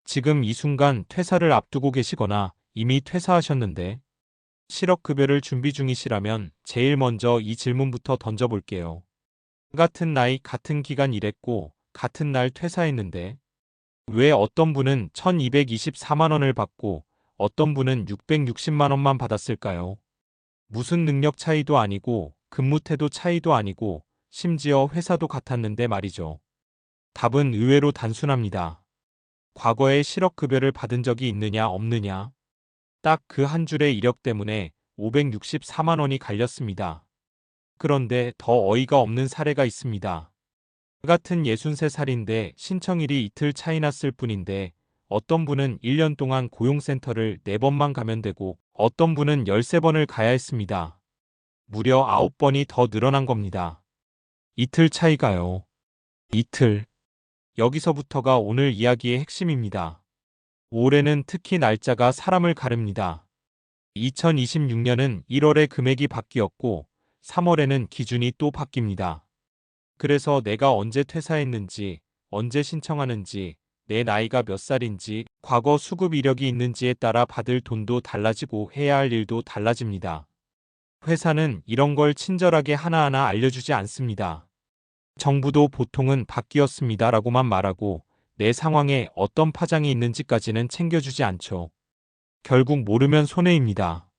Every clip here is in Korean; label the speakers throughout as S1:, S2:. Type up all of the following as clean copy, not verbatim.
S1: 지금 이 순간 퇴사를 앞두고 계시거나 이미 퇴사하셨는데 실업급여를 준비 중이시라면 제일 먼저 이 질문부터 던져볼게요. 같은 나이, 같은 기간 일했고 같은 날 퇴사했는데 왜 어떤 분은 1224만 원을 받고 어떤 분은 660만 원만 받았을까요? 무슨 능력 차이도 아니고 근무 태도 차이도 아니고 심지어 회사도 같았는데 말이죠. 답은 의외로 단순합니다. 과거에 실업급여를 받은 적이 있느냐 없느냐. 딱 그 한 줄의 이력 때문에 564만 원이 갈렸습니다. 그런데 더 어이가 없는 사례가 있습니다. 같은 63살인데 신청일이 이틀 차이 났을 뿐인데 어떤 분은 1년 동안 고용센터를 4번만 가면 되고 어떤 분은 13번을 가야 했습니다. 무려 9번이 더 늘어난 겁니다. 이틀 차이가요. 이틀. 여기서부터가 오늘 이야기의 핵심입니다. 올해는 특히 날짜가 사람을 가릅니다. 2026년은 1월에 금액이 바뀌었고 3월에는 기준이 또 바뀝니다. 그래서 내가 언제 퇴사했는지, 언제 신청하는지, 내 나이가 몇 살인지, 과거 수급 이력이 있는지에 따라 받을 돈도 달라지고 해야 할 일도 달라집니다. 회사는 이런 걸 친절하게 하나하나 알려주지 않습니다. 정부도 보통은 바뀌었습니다라고만 말하고 내 상황에 어떤 파장이 있는지까지는 챙겨주지 않죠. 결국 모르면 손해입니다.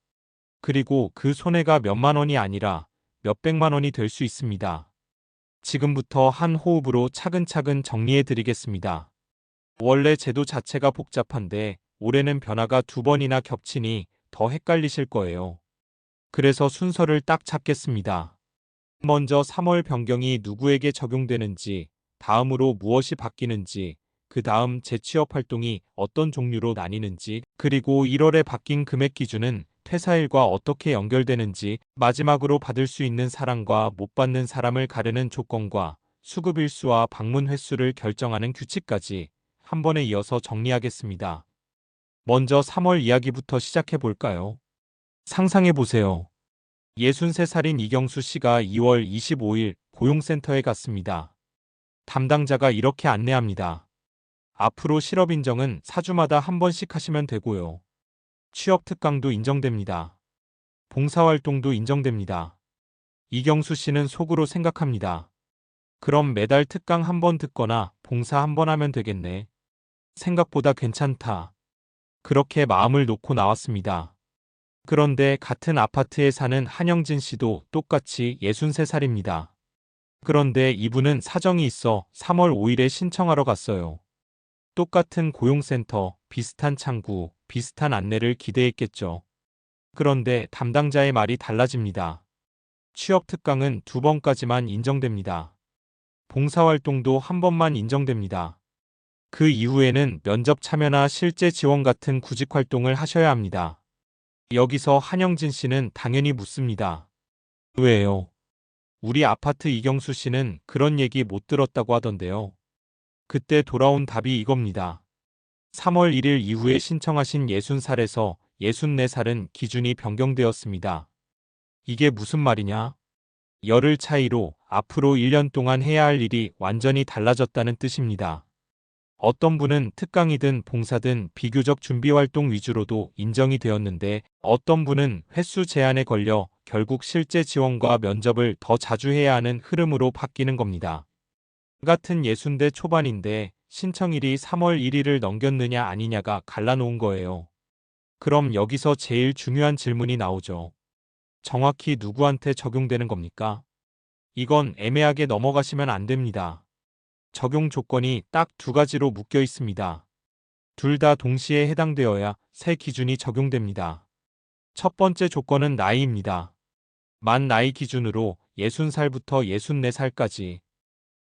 S1: 그리고 그 손해가 몇만 원이 아니라 몇백만 원이 될 수 있습니다. 지금부터 한 호흡으로 차근차근 정리해 드리겠습니다. 원래 제도 자체가 복잡한데 올해는 변화가 2번이나 겹치니 더 헷갈리실 거예요. 그래서 순서를 딱 잡겠습니다. 먼저 3월 변경이 누구에게 적용되는지, 다음으로 무엇이 바뀌는지, 그 다음 재취업 활동이 어떤 종류로 나뉘는지, 그리고 1월에 바뀐 금액 기준은 퇴사일과 어떻게 연결되는지, 마지막으로 받을 수 있는 사람과 못 받는 사람을 가르는 조건과 수급 일수와 방문 횟수를 결정하는 규칙까지 한 번에 이어서 정리하겠습니다. 먼저 3월 이야기부터 시작해 볼까요? 상상해 보세요. 63살인 이경수 씨가 2월 25일 고용센터에 갔습니다. 담당자가 이렇게 안내합니다. 앞으로 실업 인정은 4주마다 한 번씩 하시면 되고요. 취업 특강도 인정됩니다. 봉사활동도 인정됩니다. 이경수 씨는 속으로 생각합니다. 그럼 매달 특강 한 번 듣거나 봉사 한 번 하면 되겠네. 생각보다 괜찮다. 그렇게 마음을 놓고 나왔습니다. 그런데 같은 아파트에 사는 한영진 씨도 똑같이 63살입니다. 그런데 이분은 사정이 있어 3월 5일에 신청하러 갔어요. 똑같은 고용센터, 비슷한 창구, 비슷한 안내를 기대했겠죠. 그런데 담당자의 말이 달라집니다. 취업 특강은 2번까지만 인정됩니다. 봉사활동도 한 번만 인정됩니다. 그 이후에는 면접 참여나 실제 지원 같은 구직 활동을 하셔야 합니다. 여기서 한영진 씨는 당연히 묻습니다. 왜요? 우리 아파트 이경수 씨는 그런 얘기 못 들었다고 하던데요. 그때 돌아온 답이 이겁니다. 3월 1일 이후에 신청하신 60살에서 64살은 기준이 변경되었습니다. 이게 무슨 말이냐? 열흘 차이로 앞으로 1년 동안 해야 할 일이 완전히 달라졌다는 뜻입니다. 어떤 분은 특강이든 봉사든 비교적 준비활동 위주로도 인정이 되었는데 어떤 분은 횟수 제한에 걸려 결국 실제 지원과 면접을 더 자주 해야 하는 흐름으로 바뀌는 겁니다. 같은 60대 초반인데 신청일이 3월 1일을 넘겼느냐 아니냐가 갈라놓은 거예요. 그럼 여기서 제일 중요한 질문이 나오죠. 정확히 누구한테 적용되는 겁니까? 이건 애매하게 넘어가시면 안 됩니다. 적용 조건이 딱 2가지로 묶여 있습니다. 둘 다 동시에 해당되어야 새 기준이 적용됩니다. 첫 번째 조건은 나이입니다. 만 나이 기준으로 60살부터 64살까지.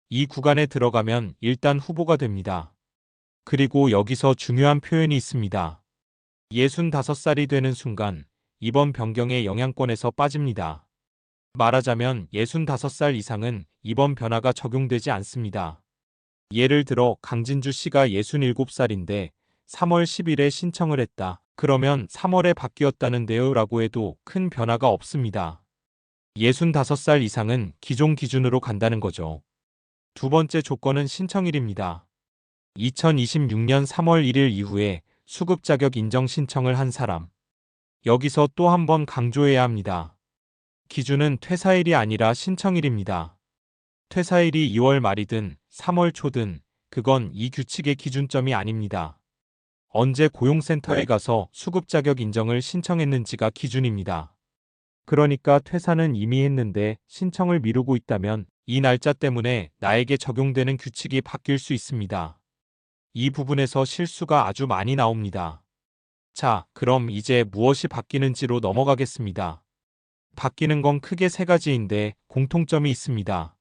S1: 이 구간에 들어가면 일단 후보가 됩니다. 그리고 여기서 중요한 표현이 있습니다. 65살이 되는 순간 이번 변경의 영향권에서 빠집니다. 말하자면 65살 이상은 이번 변화가 적용되지 않습니다. 예를 들어 강진주 씨가 67살인데 3월 10일에 신청을 했다. 그러면 3월에 바뀌었다는데요 라고 해도 큰 변화가 없습니다. 65살 이상은 기존 기준으로 간다는 거죠. 두 번째 조건은 신청일입니다. 2026년 3월 1일 이후에 수급 자격 인정 신청을 한 사람. 여기서 또 한 번 강조해야 합니다. 기준은 퇴사일이 아니라 신청일입니다. 퇴사일이 2월 말이든 3월 초든 그건 이 규칙의 기준점이 아닙니다. 언제 고용센터에 가서 수급 자격 인정을 신청했는지가 기준입니다. 그러니까 퇴사는 이미 했는데 신청을 미루고 있다면 이 날짜 때문에 나에게 적용되는 규칙이 바뀔 수 있습니다. 이 부분에서 실수가 아주 많이 나옵니다. 자, 그럼 이제 무엇이 바뀌는지로 넘어가겠습니다. 바뀌는 건 크게 세 가지인데 공통점이 있습니다.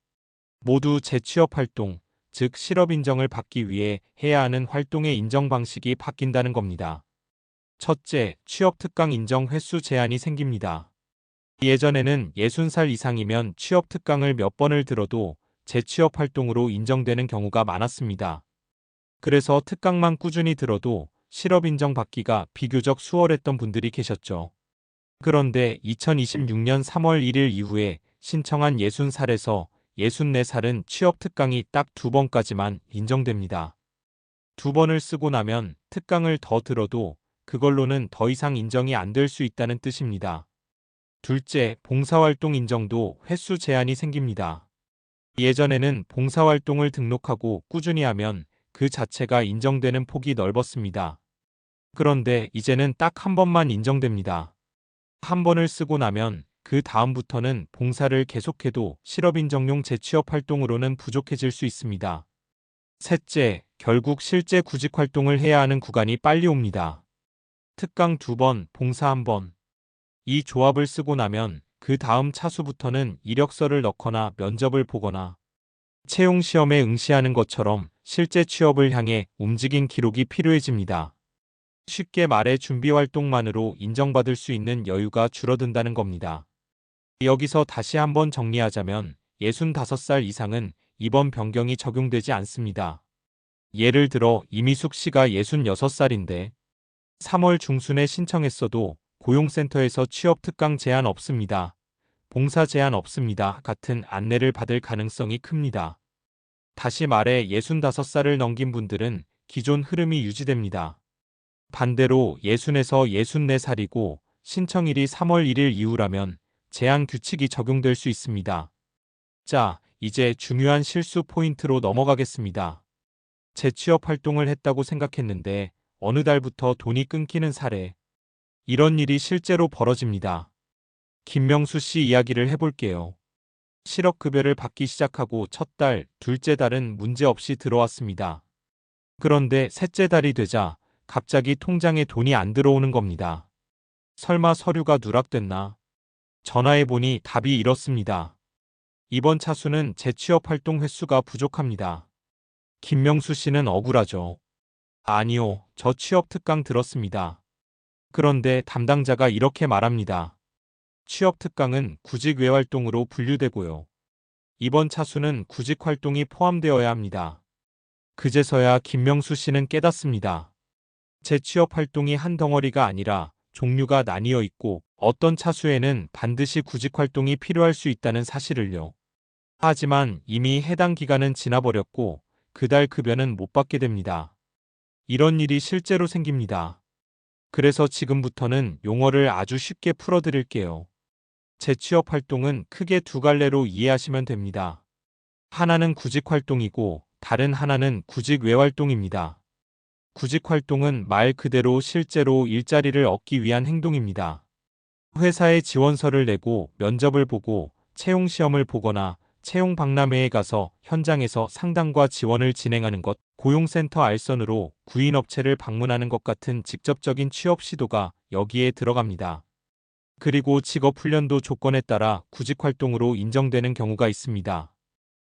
S1: 모두 재취업 활동, 즉 실업 인정을 받기 위해 해야 하는 활동의 인정 방식이 바뀐다는 겁니다. 첫째, 취업 특강 인정 횟수 제한이 생깁니다. 예전에는 60살 이상이면 취업 특강을 몇 번을 들어도 재취업 활동으로 인정되는 경우가 많았습니다. 그래서 특강만 꾸준히 들어도 실업 인정 받기가 비교적 수월했던 분들이 계셨죠. 그런데 2026년 3월 1일 이후에 신청한 60살에서 64살은 취업 특강이 딱 2번까지만 인정됩니다. 2번을 쓰고 나면 특강을 더 들어도 그걸로는 더 이상 인정이 안 될 수 있다는 뜻입니다. 둘째, 봉사활동 인정도 횟수 제한이 생깁니다. 예전에는 봉사활동을 등록하고 꾸준히 하면 그 자체가 인정되는 폭이 넓었습니다. 그런데 이제는 딱 한 번만 인정됩니다. 한 번을 쓰고 나면 그 다음부터는 봉사를 계속해도 실업인정용 재취업 활동으로는 부족해질 수 있습니다. 셋째, 결국 실제 구직 활동을 해야 하는 구간이 빨리 옵니다. 특강 2번, 봉사 1번. 이 조합을 쓰고 나면 그 다음 차수부터는 이력서를 넣거나 면접을 보거나 채용시험에 응시하는 것처럼 실제 취업을 향해 움직인 기록이 필요해집니다. 쉽게 말해 준비활동만으로 인정받을 수 있는 여유가 줄어든다는 겁니다. 여기서 다시 한번 정리하자면 65살 이상은 이번 변경이 적용되지 않습니다. 예를 들어 이미숙 씨가 66살인데 3월 중순에 신청했어도 고용센터에서 취업 특강 제한 없습니다. 봉사 제한 없습니다. 같은 안내를 받을 가능성이 큽니다. 다시 말해 65살을 넘긴 분들은 기존 흐름이 유지됩니다. 반대로 60에서 64살이고 신청일이 3월 1일 이후라면 제한 규칙이 적용될 수 있습니다. 자, 이제 중요한 실수 포인트로 넘어가겠습니다. 재취업 활동을 했다고 생각했는데 어느 달부터 돈이 끊기는 사례. 이런 일이 실제로 벌어집니다. 김명수 씨 이야기를 해볼게요. 실업급여를 받기 시작하고 첫 달, 둘째 달은 문제없이 들어왔습니다. 그런데 셋째 달이 되자 갑자기 통장에 돈이 안 들어오는 겁니다. 설마 서류가 누락됐나? 전화해보니 답이 이렇습니다. 이번 차수는 재취업 활동 횟수가 부족합니다. 김명수 씨는 억울하죠. 아니요, 저 취업 특강 들었습니다. 그런데 담당자가 이렇게 말합니다. 취업 특강은 구직 외활동으로 분류되고요. 이번 차수는 구직 활동이 포함되어야 합니다. 그제서야 김명수 씨는 깨닫습니다. 재취업 활동이 한 덩어리가 아니라 종류가 나뉘어 있고 어떤 차수에는 반드시 구직 활동이 필요할 수 있다는 사실을요. 하지만 이미 해당 기간은 지나버렸고 그달 급여는 못 받게 됩니다. 이런 일이 실제로 생깁니다. 그래서 지금부터는 용어를 아주 쉽게 풀어드릴게요. 재취업 활동은 크게 두 갈래로 이해하시면 됩니다. 하나는 구직 활동이고 다른 하나는 구직 외활동입니다. 구직 활동은 말 그대로 실제로 일자리를 얻기 위한 행동입니다. 회사에 지원서를 내고 면접을 보고 채용 시험을 보거나 채용 박람회에 가서 현장에서 상담과 지원을 진행하는 것, 고용센터 알선으로 구인업체를 방문하는 것 같은 직접적인 취업 시도가 여기에 들어갑니다. 그리고 직업훈련도 조건에 따라 구직활동으로 인정되는 경우가 있습니다.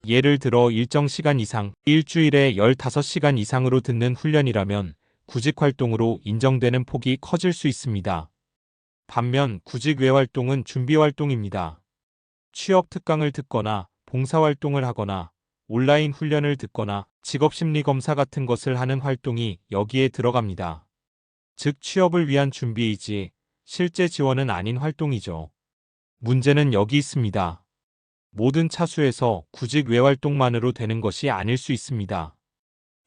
S1: 예를 들어 일정 시간 이상, 일주일에 15시간 이상으로 듣는 훈련이라면 구직활동으로 인정되는 폭이 커질 수 있습니다. 반면 구직 외활동은 준비활동입니다. 취업 특강을 듣거나 봉사활동을 하거나 온라인 훈련을 듣거나 직업심리검사 같은 것을 하는 활동이 여기에 들어갑니다. 즉 취업을 위한 준비이지 실제 지원은 아닌 활동이죠. 문제는 여기 있습니다. 모든 차수에서 구직 외활동만으로 되는 것이 아닐 수 있습니다.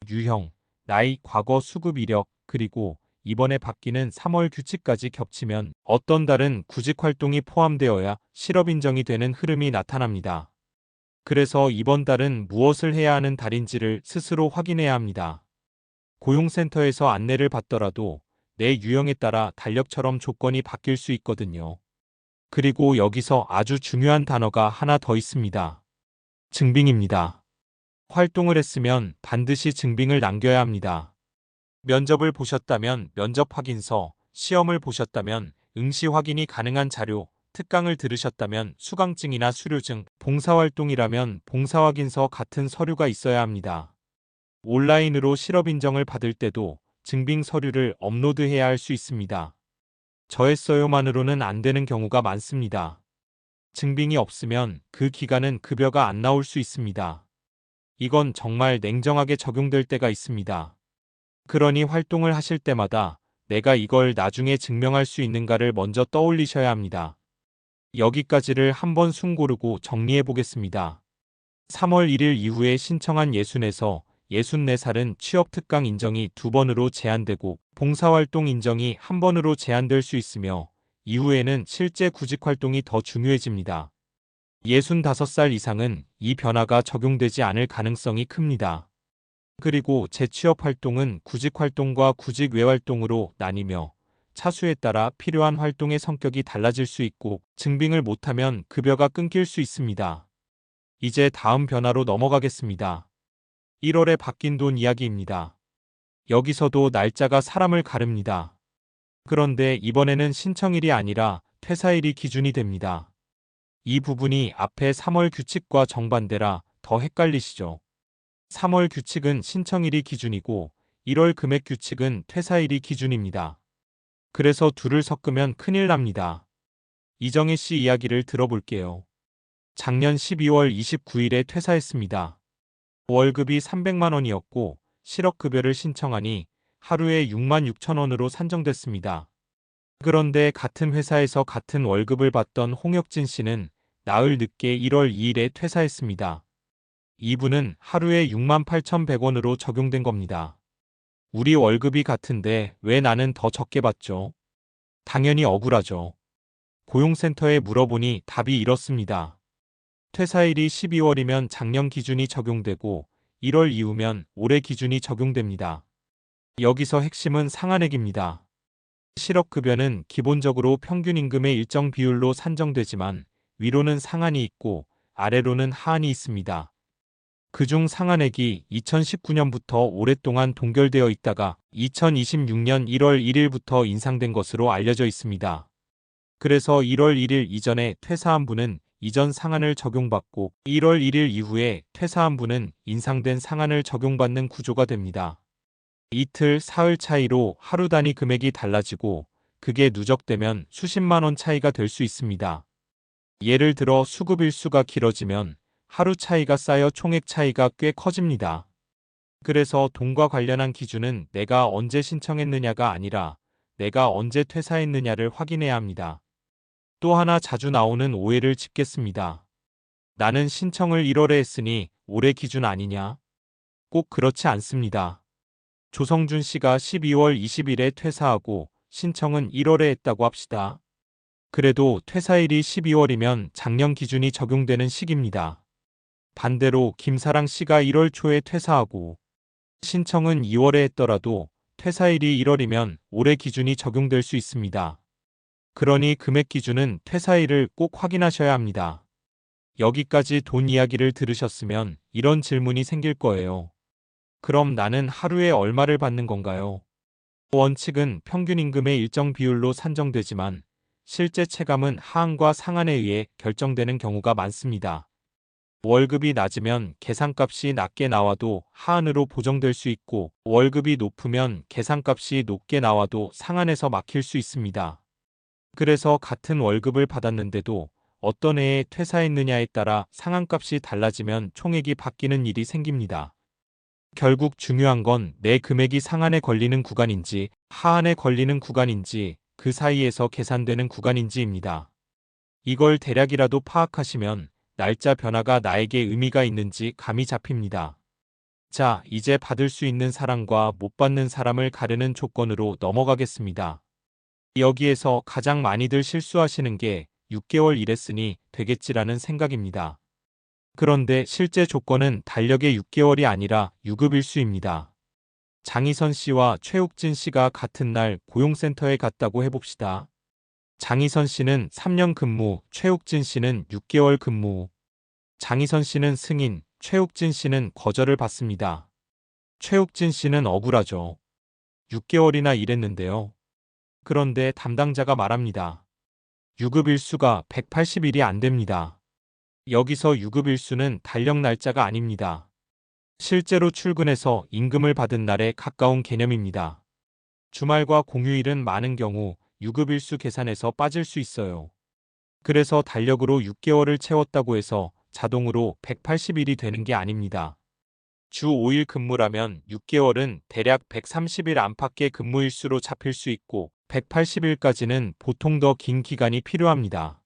S1: 유형, 나이, 과거 수급 이력, 그리고 이번에 바뀌는 3월 규칙까지 겹치면 어떤 다른 구직 활동이 포함되어야 실업 인정이 되는 흐름이 나타납니다. 그래서 이번 달은 무엇을 해야 하는 달인지를 스스로 확인해야 합니다. 고용센터에서 안내를 받더라도 내 유형에 따라 달력처럼 조건이 바뀔 수 있거든요. 그리고 여기서 아주 중요한 단어가 하나 더 있습니다. 증빙입니다. 활동을 했으면 반드시 증빙을 남겨야 합니다. 면접을 보셨다면 면접 확인서, 시험을 보셨다면 응시 확인이 가능한 자료, 특강을 들으셨다면 수강증이나 수료증, 봉사활동이라면 봉사확인서 같은 서류가 있어야 합니다. 온라인으로 실업 인정을 받을 때도 증빙 서류를 업로드해야 할 수 있습니다. 저했어요만으로는 안 되는 경우가 많습니다. 증빙이 없으면 그 기간은 급여가 안 나올 수 있습니다. 이건 정말 냉정하게 적용될 때가 있습니다. 그러니 활동을 하실 때마다 내가 이걸 나중에 증명할 수 있는가를 먼저 떠올리셔야 합니다. 여기까지를 한번 숨 고르고 정리해 보겠습니다. 3월 1일 이후에 신청한 60에서 64살은 취업특강 인정이 2번으로 제한되고 봉사활동 인정이 1번으로 제한될 수 있으며 이후에는 실제 구직활동이 더 중요해집니다. 65살 이상은 이 변화가 적용되지 않을 가능성이 큽니다. 그리고 재취업 활동은 구직 활동과 구직 외 활동으로 나뉘며 차수에 따라 필요한 활동의 성격이 달라질 수 있고 증빙을 못하면 급여가 끊길 수 있습니다. 이제 다음 변화로 넘어가겠습니다. 1월에 바뀐 돈 이야기입니다. 여기서도 날짜가 사람을 가릅니다. 그런데 이번에는 신청일이 아니라 퇴사일이 기준이 됩니다. 이 부분이 앞에 3월 규칙과 정반대라 더 헷갈리시죠? 3월 규칙은 신청일이 기준이고 1월 금액 규칙은 퇴사일이 기준입니다. 그래서 둘을 섞으면 큰일 납니다. 이정혜 씨 이야기를 들어볼게요. 작년 12월 29일에 퇴사했습니다. 월급이 300만 원이었고 실업급여를 신청하니 하루에 6만 6천 원으로 산정됐습니다. 그런데 같은 회사에서 같은 월급을 받던 홍혁진 씨는 나흘 늦게 1월 2일에 퇴사했습니다. 이분은 하루에 6만 8,100원으로 적용된 겁니다. 우리 월급이 같은데 왜 나는 더 적게 받죠? 당연히 억울하죠. 고용센터에 물어보니 답이 이렇습니다. 퇴사일이 12월이면 작년 기준이 적용되고 1월 이후면 올해 기준이 적용됩니다. 여기서 핵심은 상한액입니다. 실업급여는 기본적으로 평균 임금의 일정 비율로 산정되지만 위로는 상한이 있고 아래로는 하한이 있습니다. 그중 상한액이 2019년부터 오랫동안 동결되어 있다가 2026년 1월 1일부터 인상된 것으로 알려져 있습니다. 그래서 1월 1일 이전에 퇴사한 분은 이전 상한을 적용받고 1월 1일 이후에 퇴사한 분은 인상된 상한을 적용받는 구조가 됩니다. 이틀, 사흘 차이로 하루 단위 금액이 달라지고 그게 누적되면 수십만 원 차이가 될 수 있습니다. 예를 들어 수급 일수가 길어지면 하루 차이가 쌓여 총액 차이가 꽤 커집니다. 그래서 돈과 관련한 기준은 내가 언제 신청했느냐가 아니라 내가 언제 퇴사했느냐를 확인해야 합니다. 또 하나 자주 나오는 오해를 짚겠습니다. 나는 신청을 1월에 했으니 올해 기준 아니냐? 꼭 그렇지 않습니다. 조성준 씨가 12월 20일에 퇴사하고 신청은 1월에 했다고 합시다. 그래도 퇴사일이 12월이면 작년 기준이 적용되는 시기입니다. 반대로 김사랑 씨가 1월 초에 퇴사하고 신청은 2월에 했더라도 퇴사일이 1월이면 올해 기준이 적용될 수 있습니다. 그러니 금액 기준은 퇴사일을 꼭 확인하셔야 합니다. 여기까지 돈 이야기를 들으셨으면 이런 질문이 생길 거예요. 그럼 나는 하루에 얼마를 받는 건가요? 원칙은 평균 임금의 일정 비율로 산정되지만 실제 체감은 하한과 상한에 의해 결정되는 경우가 많습니다. 월급이 낮으면 계산값이 낮게 나와도 하한으로 보정될 수 있고 월급이 높으면 계산값이 높게 나와도 상한에서 막힐 수 있습니다. 그래서 같은 월급을 받았는데도 어떤 해에 퇴사했느냐에 따라 상한값이 달라지면 총액이 바뀌는 일이 생깁니다. 결국 중요한 건 내 금액이 상한에 걸리는 구간인지 하한에 걸리는 구간인지 그 사이에서 계산되는 구간인지입니다. 이걸 대략이라도 파악하시면 날짜 변화가 나에게 의미가 있는지 감이 잡힙니다. 자, 이제 받을 수 있는 사람과 못 받는 사람을 가르는 조건으로 넘어가겠습니다. 여기에서 가장 많이들 실수하시는 게 6개월 일했으니 되겠지라는 생각입니다. 그런데 실제 조건은 달력의 6개월이 아니라 유급일수입니다. 장희선 씨와 최욱진 씨가 같은 날 고용센터에 갔다고 해봅시다. 장희선 씨는 3년 근무, 최욱진 씨는 6개월 근무. 장희선 씨는 승인, 최욱진 씨는 거절을 받습니다. 최욱진 씨는 억울하죠. 6개월이나 일했는데요. 그런데 담당자가 말합니다. 유급일수가 180일이 안 됩니다. 여기서 유급일수는 달력 날짜가 아닙니다. 실제로 출근해서 임금을 받은 날에 가까운 개념입니다. 주말과 공휴일은 많은 경우 유급일수 계산에서 빠질 수 있어요. 그래서 달력으로 6개월을 채웠다고 해서 자동으로 180일이 되는 게 아닙니다. 주 5일 근무라면 6개월은 대략 130일 안팎의 근무일수로 잡힐 수 있고 180일까지는 보통 더 긴 기간이 필요합니다.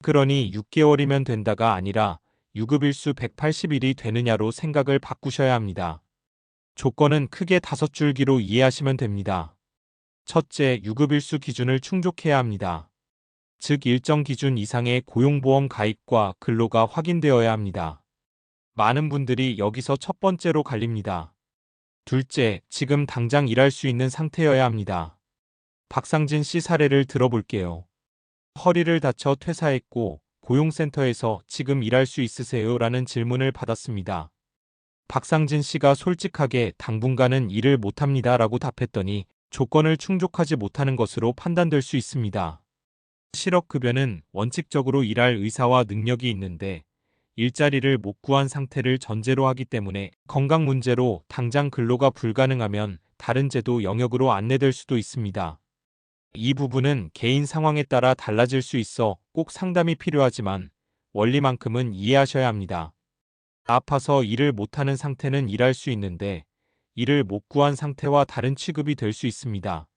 S1: 그러니 6개월이면 된다가 아니라 유급일수 180일이 되느냐로 생각을 바꾸셔야 합니다. 조건은 크게 5줄기로 이해하시면 됩니다. 첫째, 유급일수 기준을 충족해야 합니다. 즉 일정 기준 이상의 고용보험 가입과 근로가 확인되어야 합니다. 많은 분들이 여기서 첫 번째로 갈립니다. 둘째, 지금 당장 일할 수 있는 상태여야 합니다. 박상진 씨 사례를 들어볼게요. 허리를 다쳐 퇴사했고 고용센터에서 지금 일할 수 있으세요? 라는 질문을 받았습니다. 박상진 씨가 솔직하게 당분간은 일을 못합니다 라고 답했더니 조건을 충족하지 못하는 것으로 판단될 수 있습니다. 실업급여는 원칙적으로 일할 의사와 능력이 있는데 일자리를 못 구한 상태를 전제로 하기 때문에 건강 문제로 당장 근로가 불가능하면 다른 제도 영역으로 안내될 수도 있습니다. 이 부분은 개인 상황에 따라 달라질 수 있어 꼭 상담이 필요하지만 원리만큼은 이해하셔야 합니다. 아파서 일을 못하는 상태는 일할 수 있는데 일을 못 구한 상태와 다른 취급이 될 수 있습니다.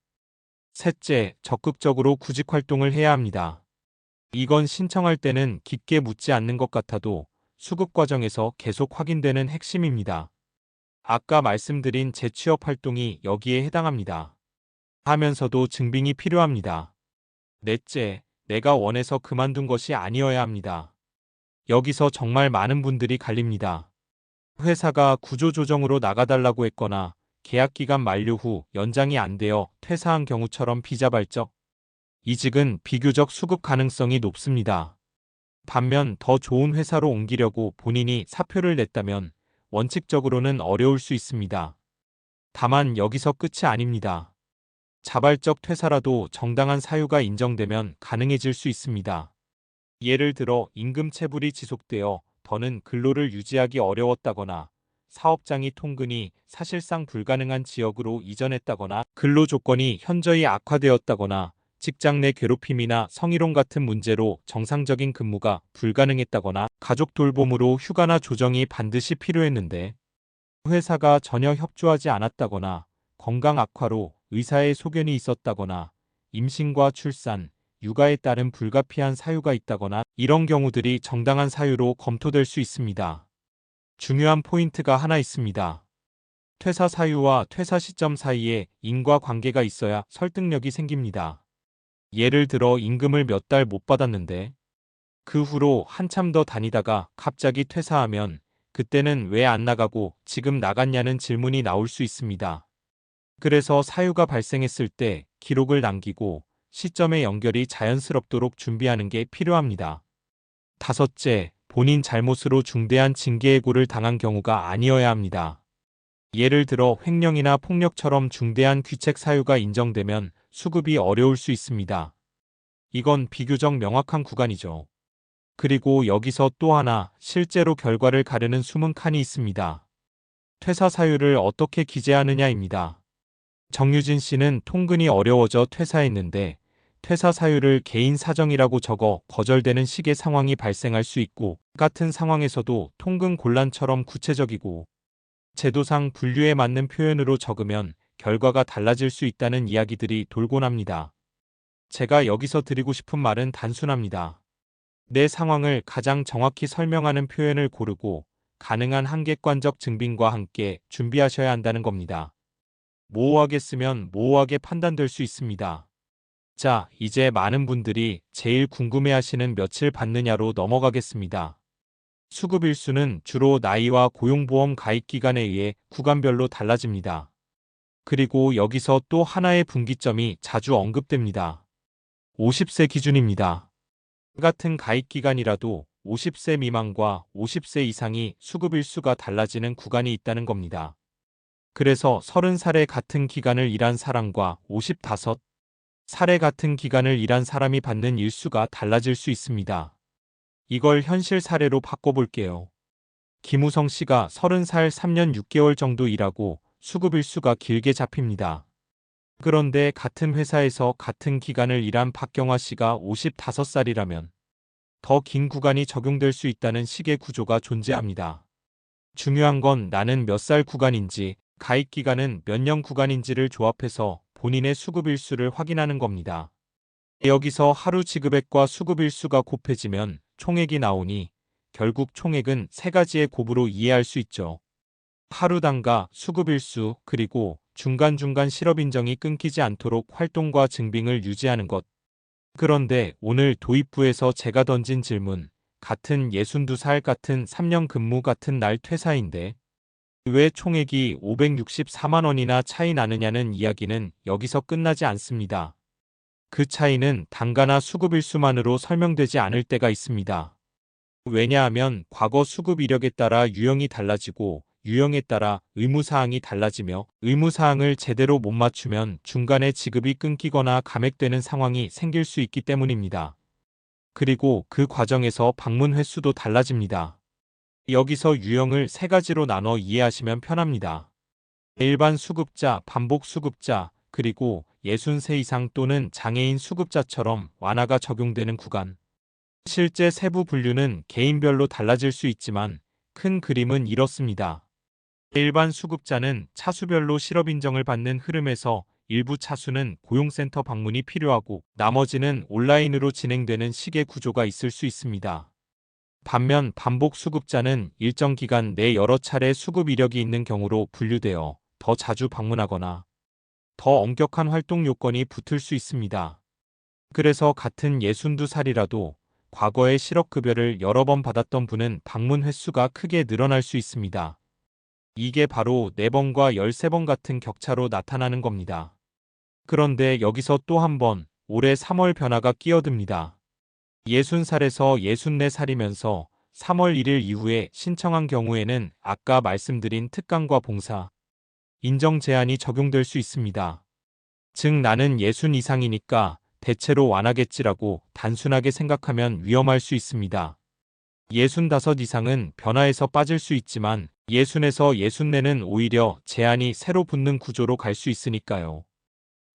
S1: 셋째, 적극적으로 구직 활동을 해야 합니다. 이건 신청할 때는 깊게 묻지 않는 것 같아도 수급 과정에서 계속 확인되는 핵심입니다. 아까 말씀드린 재취업 활동이 여기에 해당합니다. 하면서도 증빙이 필요합니다. 넷째, 내가 원해서 그만둔 것이 아니어야 합니다. 여기서 정말 많은 분들이 갈립니다. 회사가 구조조정으로 나가달라고 했거나 계약기간 만료 후 연장이 안 되어 퇴사한 경우처럼 비자발적. 이직은 비교적 수급 가능성이 높습니다. 반면 더 좋은 회사로 옮기려고 본인이 사표를 냈다면 원칙적으로는 어려울 수 있습니다. 다만 여기서 끝이 아닙니다. 자발적 퇴사라도 정당한 사유가 인정되면 가능해질 수 있습니다. 예를 들어 임금 체불이 지속되어 더는 근로를 유지하기 어려웠다거나 사업장이 통근이 사실상 불가능한 지역으로 이전했다거나 근로 조건이 현저히 악화되었다거나 직장 내 괴롭힘이나 성희롱 같은 문제로 정상적인 근무가 불가능했다거나 가족 돌봄으로 휴가나 조정이 반드시 필요했는데 회사가 전혀 협조하지 않았다거나 건강 악화로 의사의 소견이 있었다거나 임신과 출산, 육아에 따른 불가피한 사유가 있다거나 이런 경우들이 정당한 사유로 검토될 수 있습니다. 중요한 포인트가 하나 있습니다. 퇴사 사유와 퇴사 시점 사이에 인과관계가 있어야 설득력이 생깁니다. 예를 들어 임금을 몇 달 못 받았는데 그 후로 한참 더 다니다가 갑자기 퇴사하면 그때는 왜 안 나가고 지금 나갔냐는 질문이 나올 수 있습니다. 그래서 사유가 발생했을 때 기록을 남기고 시점의 연결이 자연스럽도록 준비하는 게 필요합니다. 다섯째, 본인 잘못으로 중대한 징계해고를 당한 경우가 아니어야 합니다. 예를 들어 횡령이나 폭력처럼 중대한 귀책 사유가 인정되면 수급이 어려울 수 있습니다. 이건 비교적 명확한 구간이죠. 그리고 여기서 또 하나 실제로 결과를 가르는 숨은 칸이 있습니다. 퇴사 사유를 어떻게 기재하느냐입니다. 정유진 씨는 통근이 어려워져 퇴사했는데 퇴사 사유를 개인 사정이라고 적어 거절되는 식의 상황이 발생할 수 있고 같은 상황에서도 통근 곤란처럼 구체적이고 제도상 분류에 맞는 표현으로 적으면 결과가 달라질 수 있다는 이야기들이 돌곤 합니다. 제가 여기서 드리고 싶은 말은 단순합니다. 내 상황을 가장 정확히 설명하는 표현을 고르고 가능한 한 객관적 증빙과 함께 준비하셔야 한다는 겁니다. 모호하게 쓰면 모호하게 판단될 수 있습니다. 자, 이제 많은 분들이 제일 궁금해하시는 며칠 받느냐로 넘어가겠습니다. 수급일수는 주로 나이와 고용보험 가입 기간에 의해 구간별로 달라집니다. 그리고 여기서 또 하나의 분기점이 자주 언급됩니다. 50세 기준입니다. 같은 가입 기간이라도 50세 미만과 50세 이상이 수급일수가 달라지는 구간이 있다는 겁니다. 그래서 30살에 같은 기간을 일한 사람과 55살에 같은 기간을 일한 사람이 받는 일수가 달라질 수 있습니다. 이걸 현실 사례로 바꿔볼게요. 김우성 씨가 30살 3년 6개월 정도 일하고 수급일수가 길게 잡힙니다. 그런데 같은 회사에서 같은 기간을 일한 박경화 씨가 55살이라면 더 긴 구간이 적용될 수 있다는 식의 구조가 존재합니다. 중요한 건 나는 몇 살 구간인지, 가입 기간은 몇 년 구간인지를 조합해서 본인의 수급일수를 확인하는 겁니다. 여기서 하루 지급액과 수급일수가 곱해지면 총액이 나오니 결국 총액은 세 가지의 곱으로 이해할 수 있죠. 하루 단가, 수급일수, 그리고 중간중간 실업인정이 끊기지 않도록 활동과 증빙을 유지하는 것. 그런데 오늘 도입부에서 제가 던진 질문, 같은 62살 같은 3년 근무 같은 날 퇴사인데 왜 총액이 564만 원이나 차이 나느냐는 이야기는 여기서 끝나지 않습니다. 그 차이는 단가나 수급일수만으로 설명되지 않을 때가 있습니다. 왜냐하면 과거 수급 이력에 따라 유형이 달라지고 유형에 따라 의무사항이 달라지며 의무사항을 제대로 못 맞추면 중간에 지급이 끊기거나 감액되는 상황이 생길 수 있기 때문입니다. 그리고 그 과정에서 방문 횟수도 달라집니다. 여기서 유형을 세 가지로 나눠 이해하시면 편합니다. 일반 수급자, 반복 수급자, 그리고 63세 이상 또는 장애인 수급자처럼 완화가 적용되는 구간. 실제 세부 분류는 개인별로 달라질 수 있지만 큰 그림은 이렇습니다. 일반 수급자는 차수별로 실업인정을 받는 흐름에서 일부 차수는 고용센터 방문이 필요하고 나머지는 온라인으로 진행되는 식의 구조가 있을 수 있습니다. 반면 반복 수급자는 일정 기간 내 여러 차례 수급 이력이 있는 경우로 분류되어 더 자주 방문하거나 더 엄격한 활동 요건이 붙을 수 있습니다. 그래서 같은 62살이라도 과거에 실업급여를 여러 번 받았던 분은 방문 횟수가 크게 늘어날 수 있습니다. 이게 바로 4번과 13번 같은 격차로 나타나는 겁니다. 그런데 여기서 또 한 번 올해 3월 변화가 끼어듭니다. 60살에서 64살이면서 3월 1일 이후에 신청한 경우에는 아까 말씀드린 특강과 봉사, 인정 제한이 적용될 수 있습니다. 즉 나는 60 이상이니까 대체로 완하겠지라고 단순하게 생각하면 위험할 수 있습니다. 65 이상은 변화에서 빠질 수 있지만 60에서 64는 오히려 제한이 새로 붙는 구조로 갈 수 있으니까요.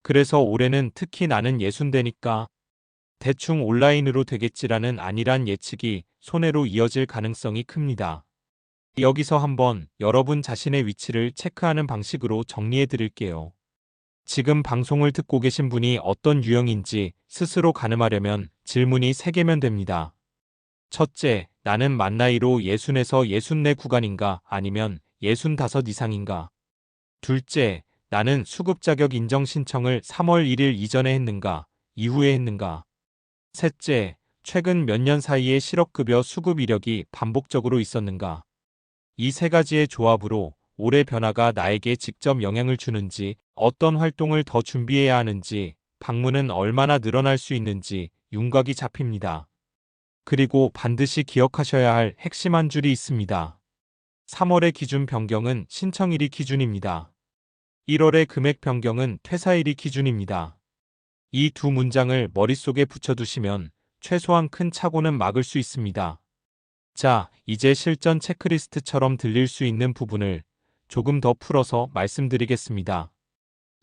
S1: 그래서 올해는 특히 나는 60대니까 대충 온라인으로 되겠지라는 안일한 예측이 손해로 이어질 가능성이 큽니다. 여기서 한번 여러분 자신의 위치를 체크하는 방식으로 정리해 드릴게요. 지금 방송을 듣고 계신 분이 어떤 유형인지 스스로 가늠하려면 질문이 3개면 됩니다. 첫째, 나는 만 나이로 60에서 64 구간인가 아니면 65 이상인가? 둘째, 나는 수급 자격 인정 신청을 3월 1일 이전에 했는가, 이후에 했는가? 셋째, 최근 몇 년 사이에 실업급여 수급 이력이 반복적으로 있었는가? 이 세 가지의 조합으로 올해 변화가 나에게 직접 영향을 주는지, 어떤 활동을 더 준비해야 하는지, 방문은 얼마나 늘어날 수 있는지 윤곽이 잡힙니다. 그리고 반드시 기억하셔야 할 핵심 한 줄이 있습니다. 3월의 기준 변경은 신청일이 기준입니다. 1월의 금액 변경은 퇴사일이 기준입니다. 이 두 문장을 머릿속에 붙여두시면 최소한 큰 착오는 막을 수 있습니다. 자, 이제 실전 체크리스트처럼 들릴 수 있는 부분을 조금 더 풀어서 말씀드리겠습니다.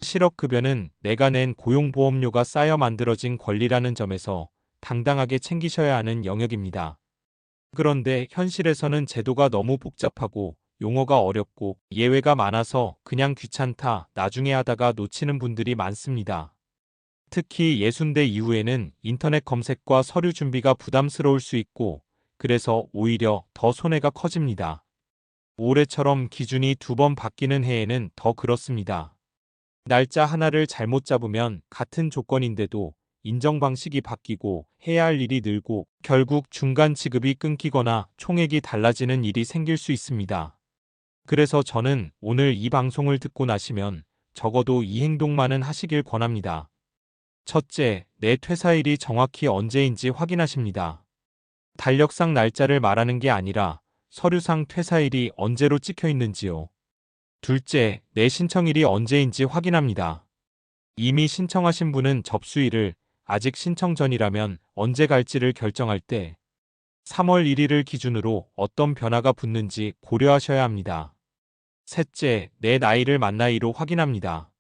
S1: 실업급여는 내가 낸 고용보험료가 쌓여 만들어진 권리라는 점에서 당당하게 챙기셔야 하는 영역입니다. 그런데 현실에서는 제도가 너무 복잡하고 용어가 어렵고 예외가 많아서 그냥 귀찮다, 나중에 하다가 놓치는 분들이 많습니다. 특히 60대 이후에는 인터넷 검색과 서류 준비가 부담스러울 수 있고 그래서 오히려 더 손해가 커집니다. 올해처럼 기준이 2번 바뀌는 해에는 더 그렇습니다. 날짜 하나를 잘못 잡으면 같은 조건인데도 인정 방식이 바뀌고 해야 할 일이 늘고 결국 중간 지급이 끊기거나 총액이 달라지는 일이 생길 수 있습니다. 그래서 저는 오늘 이 방송을 듣고 나시면 적어도 이 행동만은 하시길 권합니다. 첫째, 내 퇴사일이 정확히 언제인지 확인하십니다. 달력상 날짜를 말하는 게 아니라 서류상 퇴사일이 언제로 찍혀 있는지요. 둘째, 내 신청일이 언제인지 확인합니다. 이미 신청하신 분은 접수일을, 아직 신청 전이라면 언제 갈지를 결정할 때 3월 1일을 기준으로 어떤 변화가 붙는지 고려하셔야 합니다. 셋째, 내 나이를 만 나이로 확인합니다.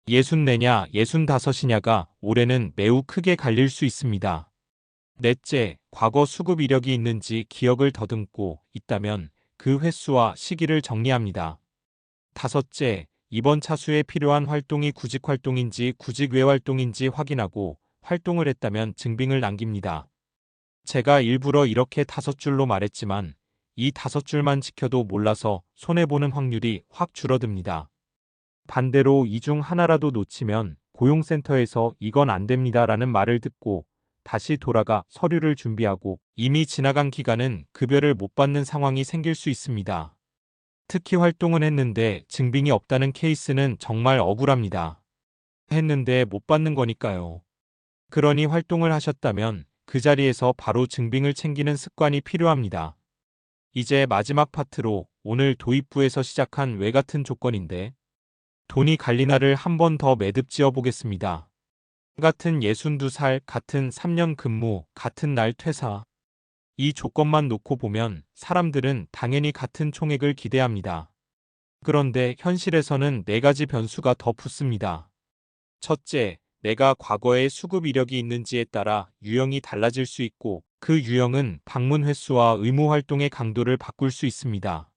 S1: 64냐, 65이냐가 올해는 매우 크게 갈릴 수 있습니다. 넷째, 과거 수급 이력이 있는지 기억을 더듬고 있다면 그 횟수와 시기를 정리합니다. 다섯째, 이번 차수에 필요한 활동이 구직 활동인지 구직 외 활동인지 확인하고 활동을 했다면 증빙을 남깁니다. 제가 일부러 이렇게 5줄로 말했지만 이 5줄만 지켜도 몰라서 손해보는 확률이 확 줄어듭니다. 반대로 이 중 하나라도 놓치면 고용센터에서 이건 안 됩니다라는 말을 듣고 다시 돌아가 서류를 준비하고 이미 지나간 기간은 급여를 못 받는 상황이 생길 수 있습니다. 특히 활동은 했는데 증빙이 없다는 케이스는 정말 억울합니다. 했는데 못 받는 거니까요. 그러니 활동을 하셨다면 그 자리에서 바로 증빙을 챙기는 습관이 필요합니다. 이제 마지막 파트로 오늘 도입부에서 시작한 외 같은 조건인데 돈이 갈린 날을 한 번 더 매듭 지어 보겠습니다. 같은 62살, 같은 3년 근무, 같은 날 퇴사. 이 조건만 놓고 보면 사람들은 당연히 같은 총액을 기대합니다. 그런데 현실에서는 4가지 변수가 더 붙습니다. 첫째, 내가 과거에 수급 이력이 있는지에 따라 유형이 달라질 수 있고 그 유형은 방문 횟수와 의무 활동의 강도를 바꿀 수 있습니다.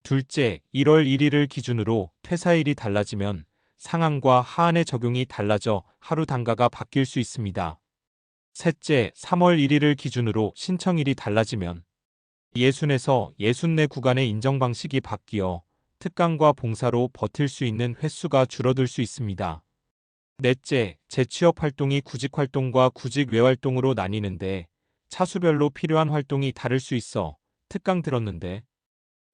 S1: 둘째, 1월 1일을 기준으로 퇴사일이 달라지면 상한과 하한의 적용이 달라져 하루 단가가 바뀔 수 있습니다. 셋째, 3월 1일을 기준으로 신청일이 달라지면 60에서 64 구간의 인정 방식이 바뀌어 특강과 봉사로 버틸 수 있는 횟수가 줄어들 수 있습니다. 넷째, 재취업 활동이 구직 활동과 구직 외 활동으로 나뉘는데 차수별로 필요한 활동이 다를 수 있어 특강 들었는데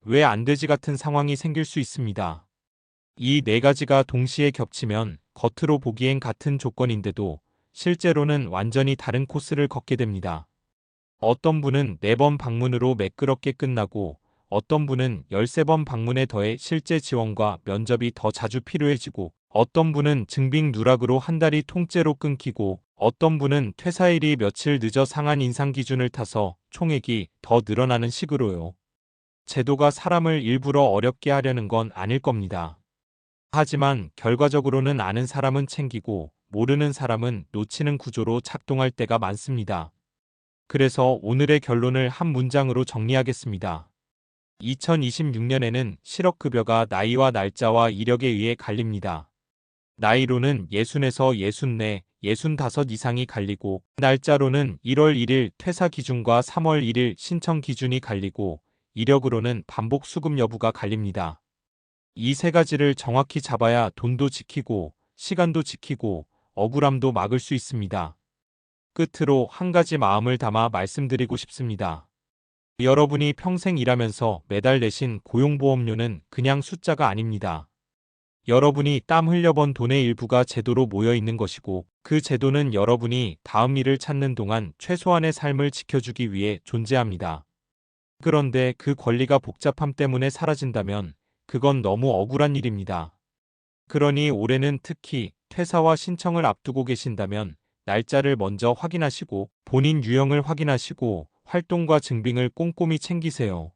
S1: 왜 안 되지 같은 상황이 생길 수 있습니다. 이 4가지가 동시에 겹치면 겉으로 보기엔 같은 조건인데도 실제로는 완전히 다른 코스를 걷게 됩니다. 어떤 분은 4번 방문으로 매끄럽게 끝나고 어떤 분은 13번 방문에 더해 실제 지원과 면접이 더 자주 필요해지고 어떤 분은 증빙 누락으로 한 달이 통째로 끊기고 어떤 분은 퇴사일이 며칠 늦어 상한 인상 기준을 타서 총액이 더 늘어나는 식으로요. 제도가 사람을 일부러 어렵게 하려는 건 아닐 겁니다. 하지만 결과적으로는 아는 사람은 챙기고 모르는 사람은 놓치는 구조로 작동할 때가 많습니다. 그래서 오늘의 결론을 한 문장으로 정리하겠습니다. 2026년에는 실업급여가 나이와 날짜와 이력에 의해 갈립니다. 나이로는 60에서 64, 65 이상이 갈리고 날짜로는 1월 1일 퇴사 기준과 3월 1일 신청 기준이 갈리고 이력으로는 반복 수급 여부가 갈립니다. 이 3가지를 정확히 잡아야 돈도 지키고 시간도 지키고 억울함도 막을 수 있습니다. 끝으로 한 가지 마음을 담아 말씀드리고 싶습니다. 여러분이 평생 일하면서 매달 내신 고용보험료는 그냥 숫자가 아닙니다. 여러분이 땀 흘려번 돈의 일부가 제도로 모여 있는 것이고 그 제도는 여러분이 다음 일을 찾는 동안 최소한의 삶을 지켜주기 위해 존재합니다. 그런데 그 권리가 복잡함 때문에 사라진다면 그건 너무 억울한 일입니다. 그러니 올해는 특히 퇴사와 신청을 앞두고 계신다면 날짜를 먼저 확인하시고 본인 유형을 확인하시고 활동과 증빙을 꼼꼼히 챙기세요.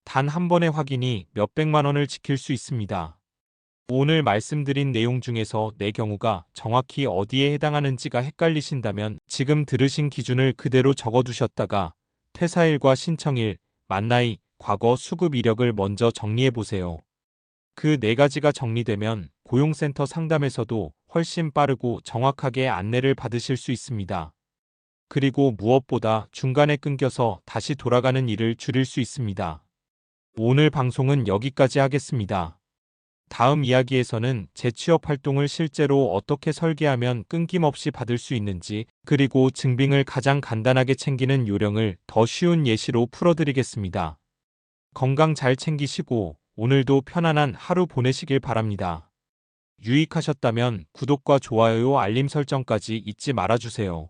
S1: 단 한 번의 확인이 몇백만 원을 지킬 수 있습니다. 오늘 말씀드린 내용 중에서 내 경우가 정확히 어디에 해당하는지가 헷갈리신다면 지금 들으신 기준을 그대로 적어두셨다가 퇴사일과 신청일, 만나이, 과거 수급 이력을 먼저 정리해 보세요. 그 4가지가 정리되면 고용센터 상담에서도 훨씬 빠르고 정확하게 안내를 받으실 수 있습니다. 그리고 무엇보다 중간에 끊겨서 다시 돌아가는 일을 줄일 수 있습니다. 오늘 방송은 여기까지 하겠습니다. 다음 이야기에서는 재취업 활동을 실제로 어떻게 설계하면 끊김없이 받을 수 있는지, 그리고 증빙을 가장 간단하게 챙기는 요령을 더 쉬운 예시로 풀어드리겠습니다. 건강 잘 챙기시고 오늘도 편안한 하루 보내시길 바랍니다. 유익하셨다면 구독과 좋아요, 알림 설정까지 잊지 말아주세요.